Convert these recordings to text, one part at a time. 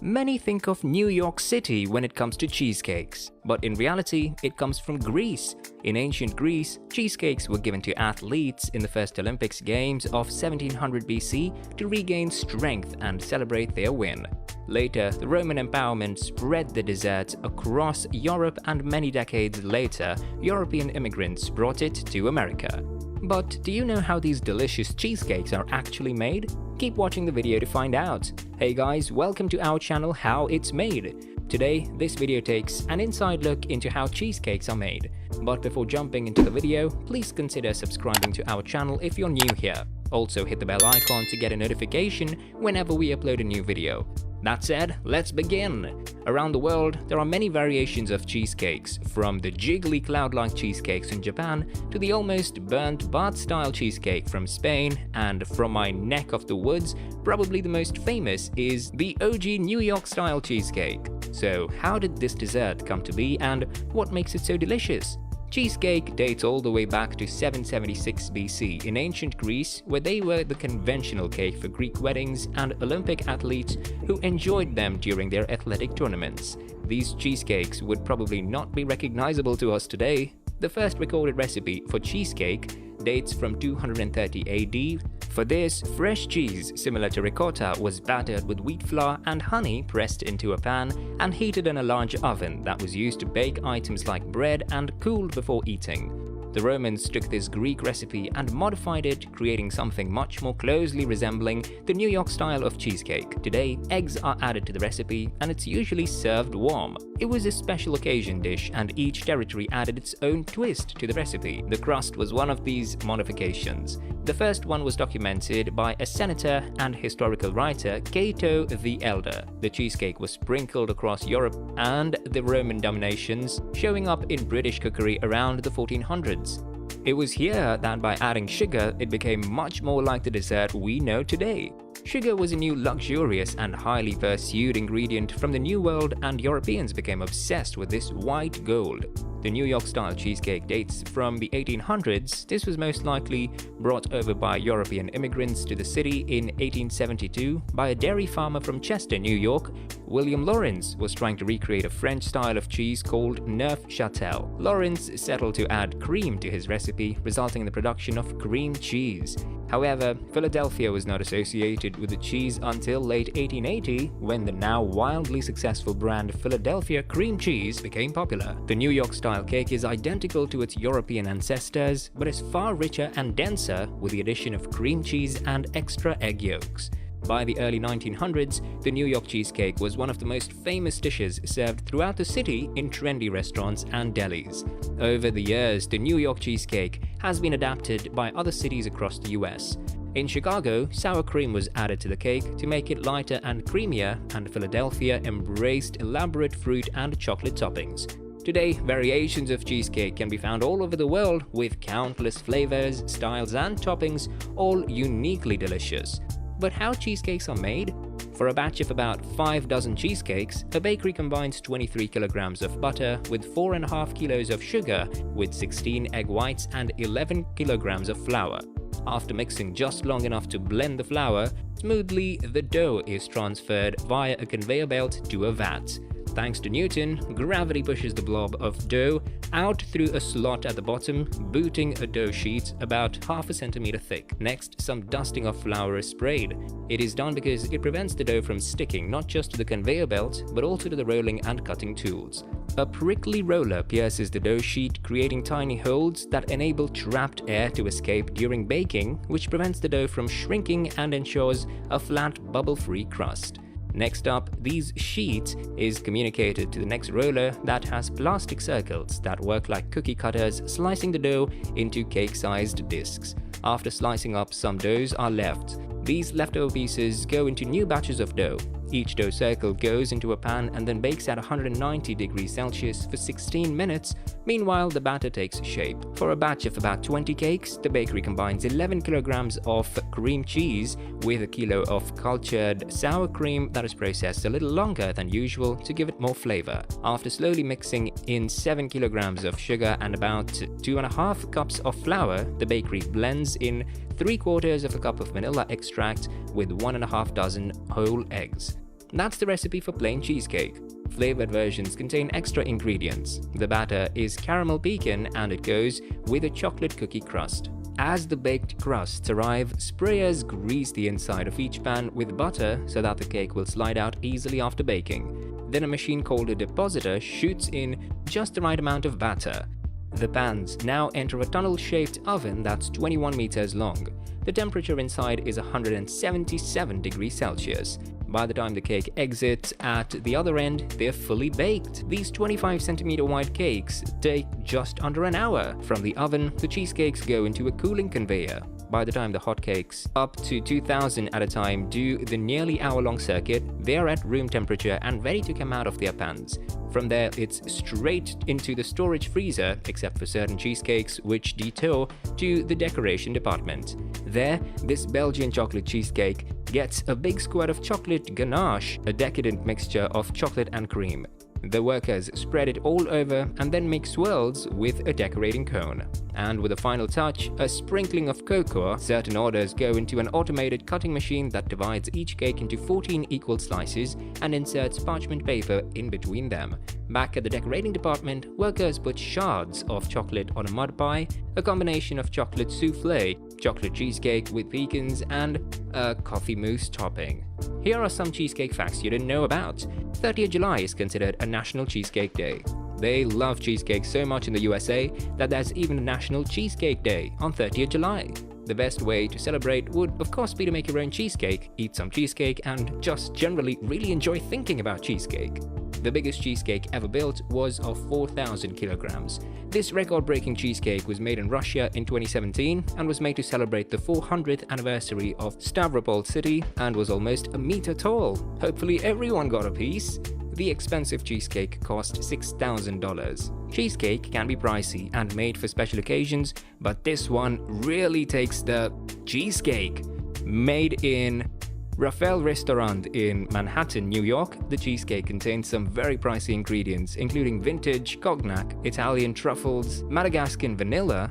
Many think of New York City when it comes to cheesecakes, but in reality, it comes from Greece. In ancient Greece, cheesecakes were given to athletes in the first Olympics Games of 1700 BC to regain strength and celebrate their win. Later, the Roman empowerment spread the dessert across Europe, and many decades later, European immigrants brought it to America. But do you know how these delicious cheesecakes are actually made? Keep watching the video to find out. Hey guys, welcome to our channel How It's Made. Today, this video takes an inside look into how cheesecakes are made. But before jumping into the video, please consider subscribing to our channel if you're new here. Also hit the bell icon to get a notification whenever we upload a new video. That said, let's begin! Around the world, there are many variations of cheesecakes, from the jiggly cloud-like cheesecakes in Japan to the almost burnt bath-style cheesecake from Spain, and from my neck of the woods, probably the most famous is the OG New York-style cheesecake. So how did this dessert come to be, and what makes it so delicious? Cheesecake dates all the way back to 776 BC in ancient Greece, where they were the conventional cake for Greek weddings and Olympic athletes who enjoyed them during their athletic tournaments. These cheesecakes would probably not be recognizable to us today. The first recorded recipe for cheesecake dates from 230 AD. For this, fresh cheese, similar to ricotta, was battered with wheat flour and honey pressed into a pan and heated in a large oven that was used to bake items like bread and cooled before eating. The Romans took this Greek recipe and modified it, creating something much more closely resembling the New York style of cheesecake. Today, eggs are added to the recipe and it's usually served warm. It was a special occasion dish, and each territory added its own twist to the recipe. The crust was one of these modifications. The first one was documented by a senator and historical writer, Cato the Elder. The cheesecake was sprinkled across Europe and the Roman dominations, showing up in British cookery around the 1400s. It was here that by adding sugar, it became much more like the dessert we know today. Sugar was a new luxurious and highly pursued ingredient from the New World, and Europeans became obsessed with this white gold. The New York-style cheesecake dates from the 1800s. This was most likely brought over by European immigrants to the city in 1872 by a dairy farmer from Chester, New York. William Lawrence was trying to recreate a French style of cheese called Neuf-Châtel. Lawrence settled to add cream to his recipe, resulting in the production of cream cheese. However, Philadelphia was not associated with the cheese until late 1880, when the now wildly successful brand Philadelphia cream cheese became popular. The New York-style cake is identical to its European ancestors, but is far richer and denser with the addition of cream cheese and extra egg yolks. By the early 1900s, the New York cheesecake was one of the most famous dishes served throughout the city in trendy restaurants and delis. Over the years, the New York cheesecake has been adapted by other cities across the US. In Chicago, sour cream was added to the cake to make it lighter and creamier, and Philadelphia embraced elaborate fruit and chocolate toppings. Today, variations of cheesecake can be found all over the world with countless flavors, styles, and toppings, all uniquely delicious. But how cheesecakes are made? For a batch of about 5 dozen cheesecakes, a bakery combines 23 kilograms of butter with 4.5 kilos of sugar, with 16 egg whites and 11 kilograms of flour. After mixing just long enough to blend the flour smoothly, the dough is transferred via a conveyor belt to a vat. Thanks to Newton, gravity pushes the blob of dough out through a slot at the bottom, booting a dough sheet about half a centimeter thick. Next, some dusting of flour is sprayed. It is done because it prevents the dough from sticking not just to the conveyor belt, but also to the rolling and cutting tools. A prickly roller pierces the dough sheet, creating tiny holes that enable trapped air to escape during baking, which prevents the dough from shrinking and ensures a flat, bubble-free crust. Next up, these sheets is communicated to the next roller that has plastic circles that work like cookie cutters, slicing the dough into cake-sized discs. After slicing up, some doughs are left. These leftover pieces go into new batches of dough. Each dough circle goes into a pan and then bakes at 190 degrees Celsius for 16 minutes. Meanwhile, the batter takes shape. For a batch of about 20 cakes, the bakery combines 11 kilograms of cream cheese with a kilo of cultured sour cream that is processed a little longer than usual to give it more flavor. After slowly mixing in 7 kilograms of sugar and about 2.5 cups of flour, the bakery blends in 3/4 of a cup of vanilla extract with 1.5 dozen whole eggs. That's the recipe for plain cheesecake. Flavored versions contain extra ingredients. The batter is caramel pecan and it goes with a chocolate cookie crust. As the baked crusts arrive, sprayers grease the inside of each pan with butter so that the cake will slide out easily after baking. Then a machine called a depositor shoots in just the right amount of batter. The pans now enter a tunnel-shaped oven that's 21 meters long. The temperature inside is 177 degrees Celsius. By the time the cake exits at the other end, they're fully baked. These 25cm wide cakes take just under an hour. From the oven, the cheesecakes go into a cooling conveyor. By the time the hot cakes, up to 2,000 at a time, do the nearly hour-long circuit, they are at room temperature and ready to come out of their pans. From there, it's straight into the storage freezer, except for certain cheesecakes, which detour to the decoration department. There, this Belgian chocolate cheesecake gets a big squirt of chocolate ganache, a decadent mixture of chocolate and cream. The workers spread it all over and then make swirls with a decorating cone. And with a final touch, a sprinkling of cocoa, certain orders go into an automated cutting machine that divides each cake into 14 equal slices and inserts parchment paper in between them. Back at the decorating department, workers put shards of chocolate on a mud pie, a combination of chocolate souffle, chocolate cheesecake with pecans, and a coffee mousse topping. Here are some cheesecake facts you didn't know about. 30th July is considered a National Cheesecake Day. They love cheesecake so much in the USA that there's even a National Cheesecake Day on 30th July. The best way to celebrate would of course be to make your own cheesecake, eat some cheesecake, and just generally really enjoy thinking about cheesecake. The biggest cheesecake ever built was of 4,000 kilograms. This record-breaking cheesecake was made in Russia in 2017 and was made to celebrate the 400th anniversary of Stavropol city and was almost a meter tall. Hopefully everyone got a piece. The expensive cheesecake cost $6,000. Cheesecake can be pricey and made for special occasions, but this one really takes the cheesecake. Made in Raphael Restaurant in Manhattan, New York, the cheesecake contains some very pricey ingredients, including vintage cognac, Italian truffles, Madagascan vanilla,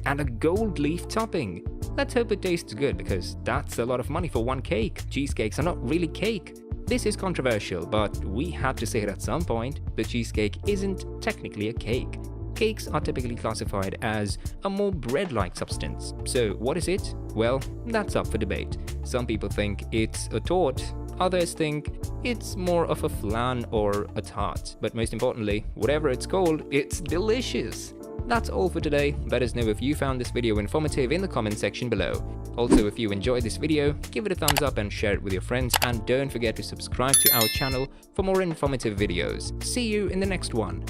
and a gold leaf topping. Let's hope it tastes good because that's a lot of money for one cake. Cheesecakes are not really cake. This is controversial, but we had to say it at some point. The cheesecake isn't technically a cake. Cakes are typically classified as a more bread-like substance. So what is it? Well, that's up for debate. Some people think it's a torte, others think it's more of a flan or a tart. But most importantly, whatever it's called, it's delicious. That's all for today. Let us know if you found this video informative in the comment section below. Also, if you enjoyed this video, give it a thumbs up and share it with your friends, and don't forget to subscribe to our channel for more informative videos. See you in the next one.